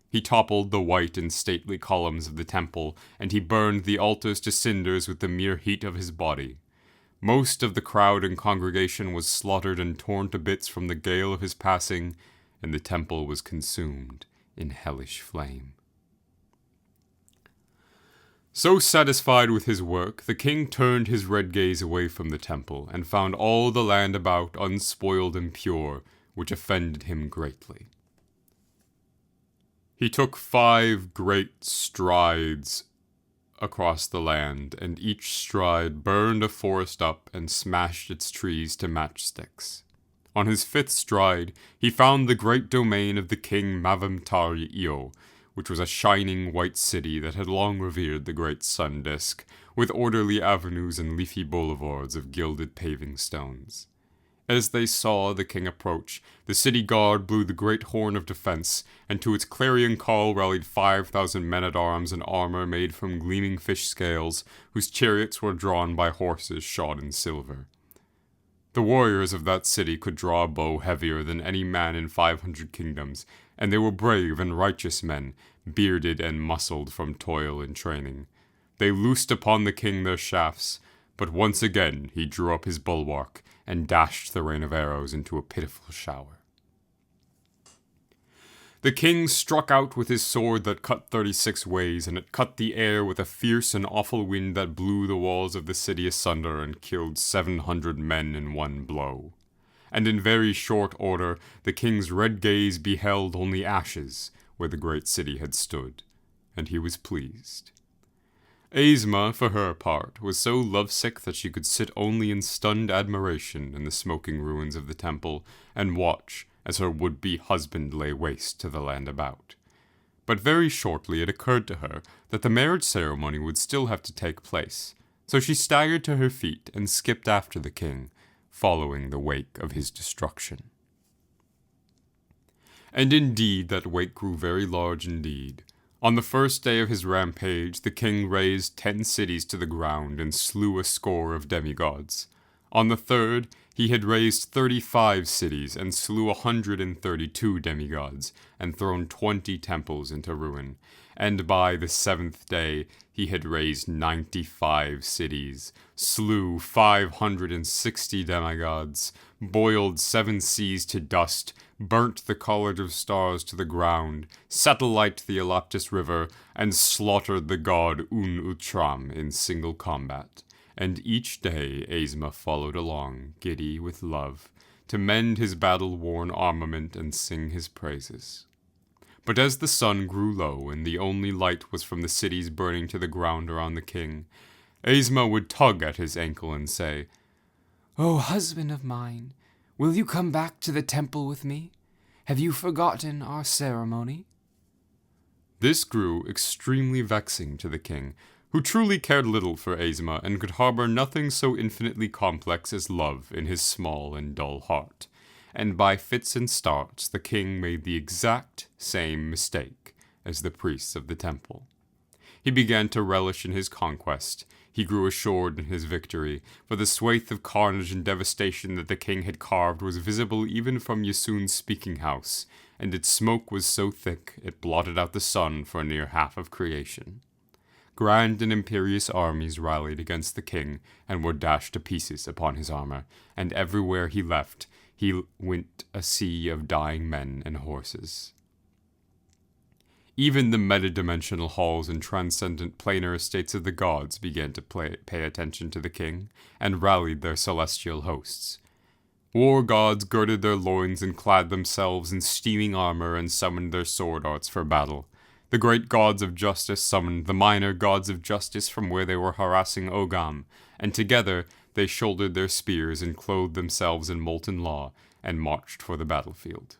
He toppled the white and stately columns of the temple, and he burned the altars to cinders with the mere heat of his body. Most of the crowd and congregation was slaughtered and torn to bits from the gale of his passing, and the temple was consumed in hellish flame. So satisfied with his work, the king turned his red gaze away from the temple, and found all the land about unspoiled and pure, which offended him greatly. He took 5 great strides across the land, and each stride burned a forest up and smashed its trees to matchsticks. On his 5th stride, he found the great domain of the king Mavamtar-Io, which was a shining white city that had long revered the great sun disk, with orderly avenues and leafy boulevards of gilded paving stones. As they saw the king approach, the city guard blew the great horn of defense, and to its clarion call rallied 5,000 men-at-arms in armor made from gleaming fish scales, whose chariots were drawn by horses shod in silver. The warriors of that city could draw a bow heavier than any man in 500 kingdoms, and they were brave and righteous men, bearded and muscled from toil and training. They loosed upon the king their shafts, but once again he drew up his bulwark and dashed the rain of arrows into a pitiful shower. The king struck out with his sword that cut 36 ways, and it cut the air with a fierce and awful wind that blew the walls of the city asunder and killed 700 men in one blow. And in very short order, the king's red gaze beheld only ashes where the great city had stood, and he was pleased. Aesma, for her part, was so lovesick that she could sit only in stunned admiration in the smoking ruins of the temple, and watch as her would-be husband lay waste to the land about. But very shortly it occurred to her that the marriage ceremony would still have to take place, so she staggered to her feet and skipped after the king, following the wake of his destruction. And indeed that wake grew very large indeed. On the first day of his rampage, the king razed 10 cities to the ground and slew a score of demigods. On the third, he had razed 35 cities and slew 132 demigods, and thrown 20 temples into ruin. And by the 7th day, he had razed 95 cities, slew 560 demigods, boiled 7 seas to dust, burnt the College of Stars to the ground, set alight the Elaptis River, and slaughtered the god Un-Utram in single combat. And each day Aesma followed along, giddy with love, to mend his battle-worn armament and sing his praises. But as the sun grew low, and the only light was from the cities burning to the ground around the king, Aesma would tug at his ankle and say, "O husband of mine, will you come back to the temple with me? Have you forgotten our ceremony?" This grew extremely vexing to the king, who truly cared little for Aesma and could harbor nothing so infinitely complex as love in his small and dull heart. And by fits and starts the king made the exact same mistake as the priests of the temple. He began to relish in his conquest. he grew assured in his victory, for the swathe of carnage and devastation that the king had carved was visible even from Yasun's speaking house, and its smoke was so thick it blotted out the sun for near half of creation. Grand and imperious armies rallied against the king and were dashed to pieces upon his armor, and everywhere he left, he went a sea of dying men and horses. Even the metadimensional halls and transcendent planar estates of the gods began to pay attention to the king, and rallied their celestial hosts. War gods girded their loins and clad themselves in steaming armor and summoned their sword arts for battle. The great gods of justice summoned the minor gods of justice from where they were harassing Ogam, and together they shouldered their spears and clothed themselves in molten law, and marched for the battlefield.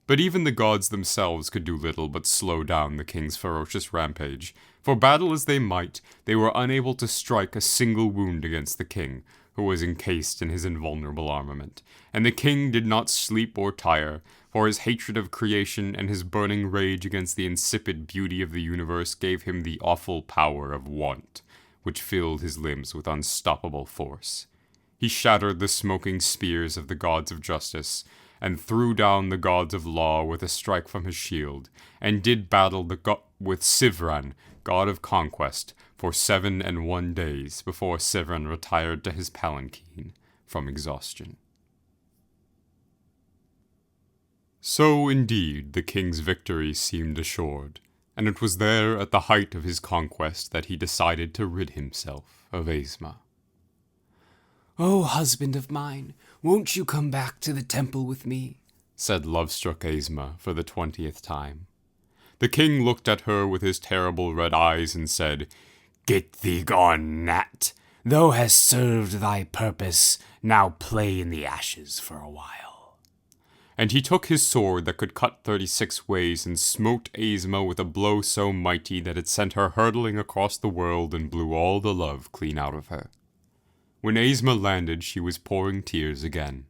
But even the gods themselves could do little but slow down the king's ferocious rampage, for battle as they might, they were unable to strike a single wound against the king, who was encased in his invulnerable armament. And the king did not sleep or tire, for his hatred of creation and his burning rage against the insipid beauty of the universe gave him the awful power of want, which filled his limbs with unstoppable force. He shattered the smoking spears of the gods of justice, and threw down the gods of law with a strike from his shield, and did battle with Sivran, god of conquest, for 7 days before Sivran retired to his palanquin from exhaustion. So indeed the king's victory seemed assured, and it was there at the height of his conquest that he decided to rid himself of Aesma. "O husband of mine, won't you come back to the temple with me?" said love-struck Aesma for the 20th time. The king looked at her with his terrible red eyes and said, "Get thee gone, Nat. Thou hast served thy purpose. Now play in the ashes for a while." And he took his sword that could cut 36 ways and smote Aesma with a blow so mighty that it sent her hurtling across the world and blew all the love clean out of her. When Aesma landed, she was pouring tears again.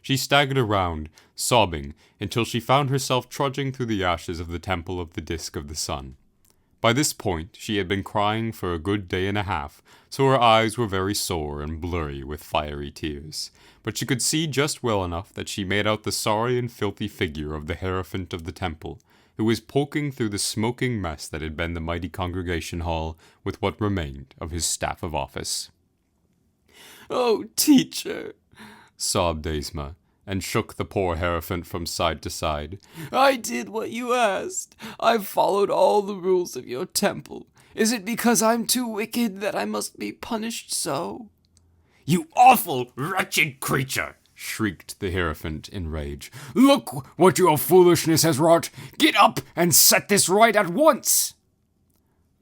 She staggered around, sobbing, until she found herself trudging through the ashes of the temple of the disk of the sun. By this point, she had been crying for a good day and a half, so her eyes were very sore and blurry with fiery tears. But she could see just well enough that she made out the sorry and filthy figure of the Hierophant of the temple, who was poking through the smoking mess that had been the mighty congregation hall with what remained of his staff of office. "Oh, teacher," sobbed Aesma, and shook the poor Hierophant from side to side. "I did what you asked. I've followed all the rules of your temple. Is it because I'm too wicked that I must be punished so?" "You awful, wretched creature!" shrieked the Hierophant in rage. "Look what your foolishness has wrought! Get up and set this right at once!"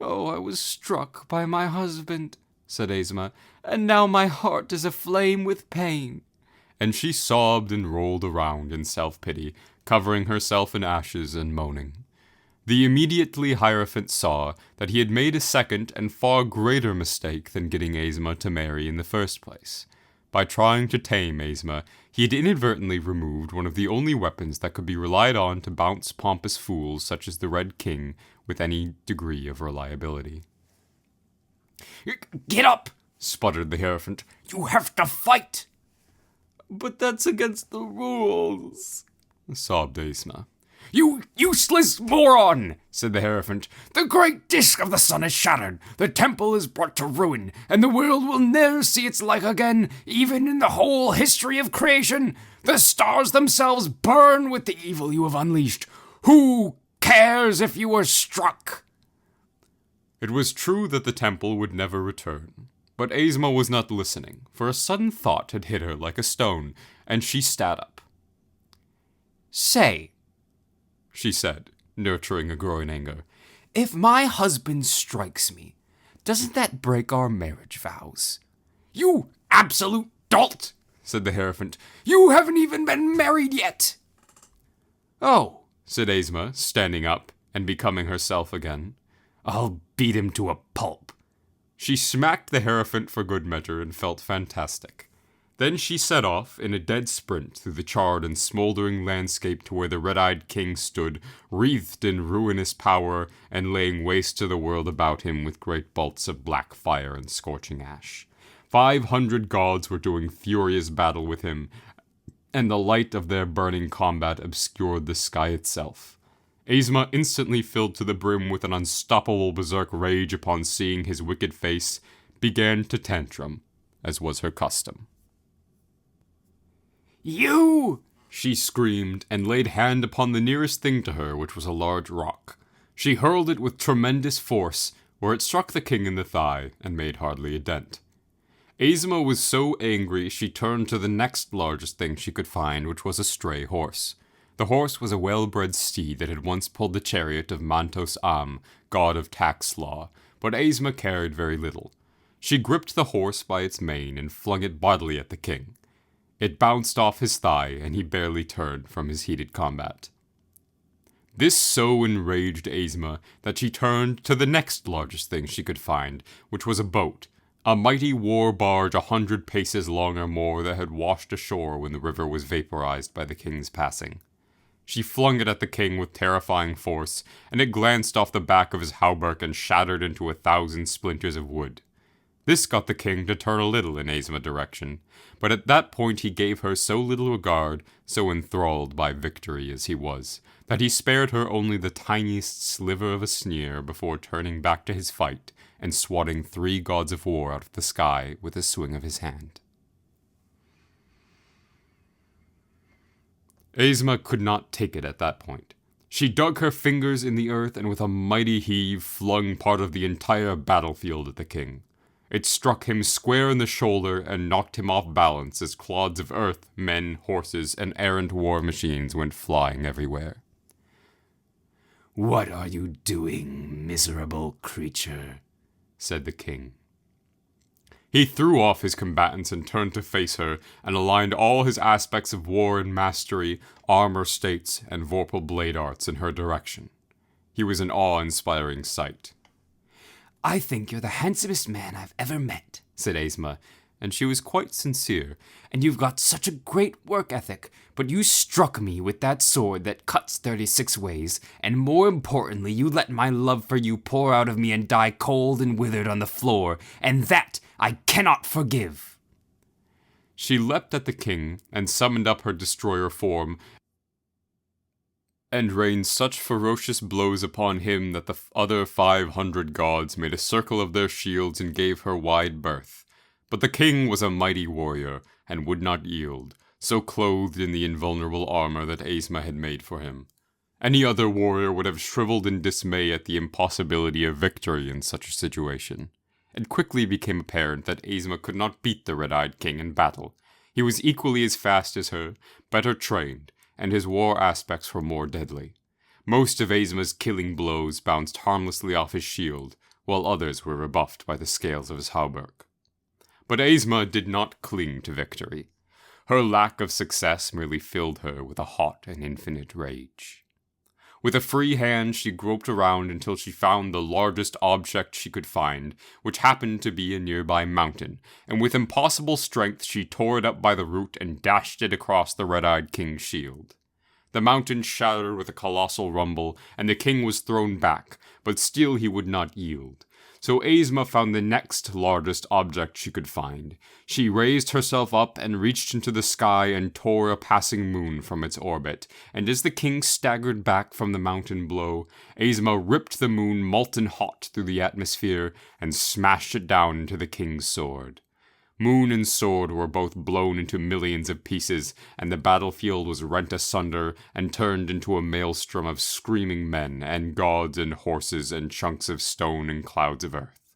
"Oh, I was struck by my husband," said Aesma, "and now my heart is aflame with pain." And she sobbed and rolled around in self-pity, covering herself in ashes and moaning. The immediately Hierophant saw that he had made a second and far greater mistake than getting Aesma to marry in the first place. By trying to tame Aesma, he had inadvertently removed one of the only weapons that could be relied on to bounce pompous fools such as the Red King with any degree of reliability. "Get up!" sputtered the Hierophant. "You have to fight!" "But that's against the rules," sobbed Aesma. "You useless moron!" said the Hierophant. "The great disk of the sun is shattered, the temple is brought to ruin, and the world will ne'er see its like again, even in the whole history of creation. The stars themselves burn with the evil you have unleashed. Who cares if you were struck?" It was true that the temple would never return, but Aesma was not listening, for a sudden thought had hit her like a stone, and she sat up. "Say," she said, nurturing a growing anger, "if my husband strikes me, doesn't that break our marriage vows?" "You absolute dolt!" said the Hierophant. "You haven't even been married yet!" "Oh," said Aesma, standing up and becoming herself again. "I'll beat him to a pulp." She smacked the Hierophant for good measure and felt fantastic. Then she set off in a dead sprint through the charred and smoldering landscape to where the red-eyed king stood, wreathed in ruinous power and laying waste to the world about him with great bolts of black fire and scorching ash. 500 gods were doing furious battle with him, and the light of their burning combat obscured the sky itself. Aesma, instantly filled to the brim with an unstoppable berserk rage upon seeing his wicked face, began to tantrum, as was her custom. You! She screamed, and laid hand upon the nearest thing to her, which was a large rock. She hurled it with tremendous force, where it struck the king in the thigh, and made hardly a dent. Aesma was so angry she turned to the next largest thing she could find, which was a stray horse. The horse was a well-bred steed that had once pulled the chariot of Mantos Am, god of tax law, but Aesma cared very little. She gripped the horse by its mane and flung it bodily at the king. It bounced off his thigh, and he barely turned from his heated combat. This so enraged Aesma that she turned to the next largest thing she could find, which was a boat, a mighty war barge 100 paces long or more that had washed ashore when the river was vaporized by the king's passing. She flung it at the king with terrifying force, and it glanced off the back of his hauberk and shattered into 1,000 splinters of wood. This got the king to turn a little in Aesma's direction, but at that point he gave her so little regard, so enthralled by victory as he was, that he spared her only the tiniest sliver of a sneer before turning back to his fight and swatting 3 gods of war out of the sky with a swing of his hand. Aesma could not take it at that point. She dug her fingers in the earth and with a mighty heave flung part of the entire battlefield at the king. It struck him square in the shoulder and knocked him off balance as clods of earth, men, horses, and errant war machines went flying everywhere. "What are you doing, miserable creature?" said the king. He threw off his combatants and turned to face her, and aligned all his aspects of war and mastery, armor states, and vorpal blade arts in her direction. He was an awe-inspiring sight. "I think you're the handsomest man I've ever met," said Aesma, and she was quite sincere, "and you've got such a great work ethic, but you struck me with that sword that cuts 36 ways, and more importantly, you let my love for you pour out of me and die cold and withered on the floor, and that I cannot forgive." She leapt at the king, and summoned up her destroyer form, and rained such ferocious blows upon him that the other 500 gods made a circle of their shields and gave her wide berth. But the king was a mighty warrior, and would not yield, so clothed in the invulnerable armor that Aesma had made for him. Any other warrior would have shriveled in dismay at the impossibility of victory in such a situation. It quickly became apparent that Aesma could not beat the red-eyed king in battle. He was equally as fast as her, better trained, and his war aspects were more deadly. Most of Aesma's killing blows bounced harmlessly off his shield, while others were rebuffed by the scales of his hauberk. But Aesma did not cling to victory. Her lack of success merely filled her with a hot and infinite rage. With a free hand, she groped around until she found the largest object she could find, which happened to be a nearby mountain, and with impossible strength she tore it up by the root and dashed it across the red-eyed king's shield. The mountain shattered with a colossal rumble, and the king was thrown back, but still he would not yield. So Aesma found the next largest object she could find. She raised herself up and reached into the sky and tore a passing moon from its orbit, and as the king staggered back from the mountain blow, Aesma ripped the moon molten hot through the atmosphere and smashed it down into the king's sword. Moon and sword were both blown into millions of pieces, and the battlefield was rent asunder and turned into a maelstrom of screaming men and gods and horses and chunks of stone and clouds of earth.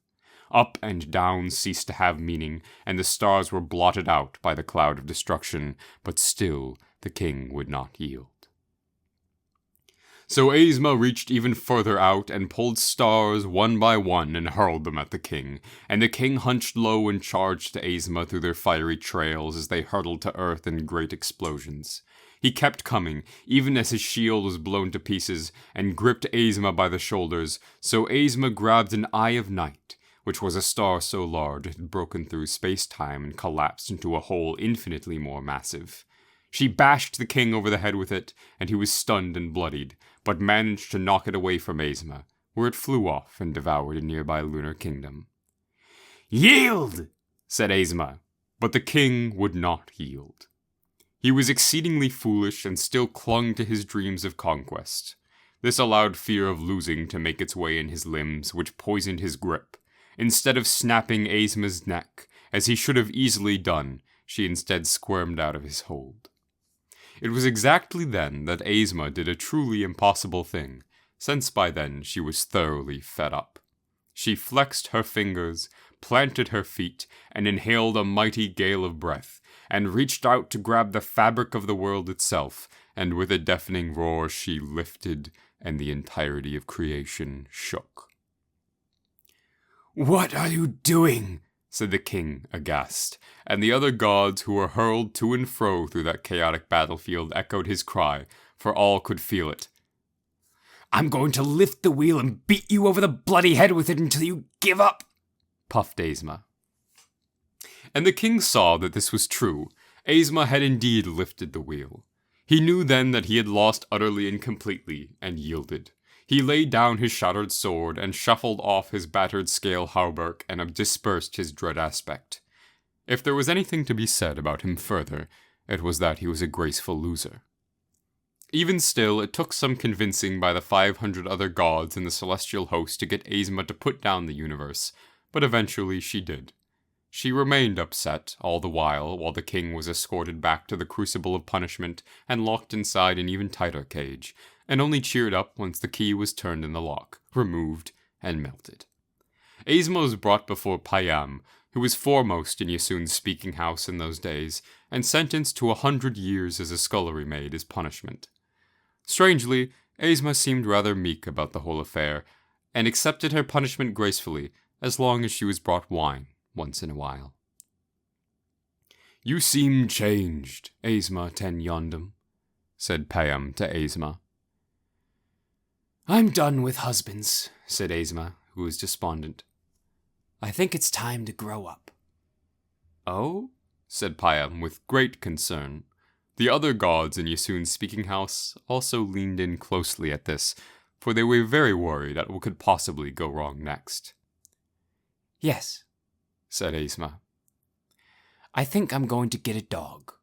Up and down ceased to have meaning, and the stars were blotted out by the cloud of destruction, but still the king would not yield. So Aesma reached even further out and pulled stars one by one and hurled them at the king, and the king hunched low and charged to Aesma through their fiery trails as they hurtled to earth in great explosions. He kept coming, even as his shield was blown to pieces, and gripped Aesma by the shoulders, so Aesma grabbed an Eye of Night, which was a star so large it had broken through space-time and collapsed into a hole infinitely more massive. She bashed the king over the head with it, and he was stunned and bloodied, but managed to knock it away from Aesma, where it flew off and devoured a nearby lunar kingdom. Yield! Said Aesma, but the king would not yield. He was exceedingly foolish and still clung to his dreams of conquest. This allowed fear of losing to make its way in his limbs, which poisoned his grip. Instead of snapping Aesma's neck, as he should have easily done, she instead squirmed out of his hold. It was exactly then that Aesma did a truly impossible thing, since by then she was thoroughly fed up. She flexed her fingers, planted her feet, and inhaled a mighty gale of breath, and reached out to grab the fabric of the world itself, and with a deafening roar she lifted, and the entirety of creation shook. What are you doing? Said the king, aghast, and the other gods who were hurled to and fro through that chaotic battlefield echoed his cry, for all could feel it. I'm going to lift the wheel and beat you over the bloody head with it until you give up, puffed Aesma. And the king saw that this was true. Aesma had indeed lifted the wheel. He knew then that he had lost utterly and completely, and yielded. He laid down his shattered sword, and shuffled off his battered scale hauberk, and dispersed his dread aspect. If there was anything to be said about him further, it was that he was a graceful loser. Even still, it took some convincing by the 500 other gods in the celestial host to get Aesma to put down the universe, but eventually she did. She remained upset all the while the king was escorted back to the crucible of punishment and locked inside an even tighter cage, and only cheered up once the key was turned in the lock, removed, and melted. Aesma was brought before Payam, who was foremost in Yasun's speaking house in those days, and sentenced to 100 years as a scullery maid as punishment. Strangely, Aesma seemed rather meek about the whole affair, and accepted her punishment gracefully, as long as she was brought wine once in a while. "You seem changed, Aesma ten Yondam," said Payam to Aesma. I'm done with husbands, said Aesma, who was despondent. I think it's time to grow up. Oh? Said Payam with great concern. The other gods in Yasun's speaking house also leaned in closely at this, for they were very worried at what could possibly go wrong next. Yes, said Aesma. I think I'm going to get a dog.